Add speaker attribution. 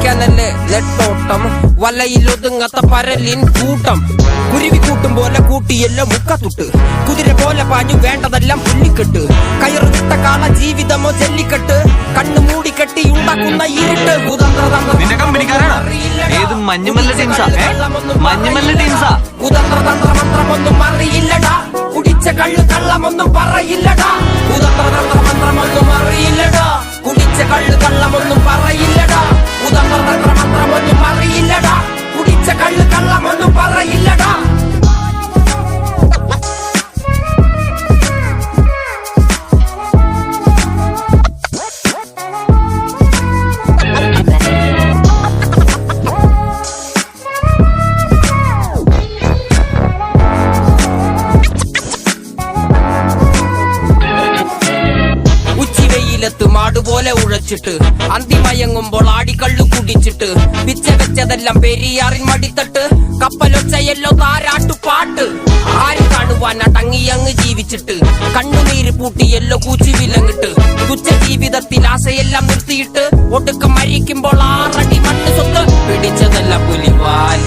Speaker 1: പിടിക്കാനല്ലേ നെട്ടോട്ടം, വലയിലൊതുങ്ങാത്ത പരലിൻ കൂട്ടം. കുരുവി കൂട്ടും പോലെ കൂട്ടിയല്ലോ മുക്കത്തുട്ട്, കുതിര പോലെ പാഞ്ഞു വേണ്ടതെല്ലാം പുല്ലിക്കെട്ട്. കയറുവിട്ട കാള ജീവിതമോ ജല്ലിക്കെട്ട്, കണ്ണു മൂടിക്കെട്ടി ഉണ്ടാക്കുന്ന ഇരുട്ട്. കുതന്ത്രതന്ത്രമന്ത്രമൊന്നും അറിയില്ലടാ, കുടിച്ച കള്ളു കള്ളമൊന്നും പറയില്ലടാ. കുതന്ത്രതന്ത്രമന്ത്രമൊന്നും അറിയില്ലടാ, കുടിച്ച കള്ളു കള്ളമൊന്നും പറയില്ലടാ. കുതന്ത്രതന്ത്രമന്ത്രമൊന്നും അറിയില്ലടാ, കുടിച്ച കള്ളു കള്ളമൊന്നും പറയില്ലടാ. മാടുപോലെ ഉഴച്ചിട്ട് അന്തിമയങ്ങുമ്പോൾ ആടിക്കള്ളു കുടിച്ചിട്ട്, പിച്ച വെച്ചതെല്ലാം പെരിയാറിൻ മടിത്തട്ട്. കപ്പലൊച്ചയല്ലോ താരാട്ടുപാട്ട്, ആര് കാണുവാൻ അടങ്ങിയങ്ങ് ജീവിച്ചിട്ട്. കണ്ണുനീര് പൂട്ടിയല്ലോ കൂച്ചി വിലങ്ങിട്ട്, തുച്ഛ ജീവിതത്തിൽ ആശയെല്ലാം നിർത്തിയിട്ട്. ഒടുക്കം മരിക്കുമ്പോൾ 6 അടി മണ്ണ് സ്വത്ത്, പിടിച്ചതെല്ലാം പുലിവാൽ.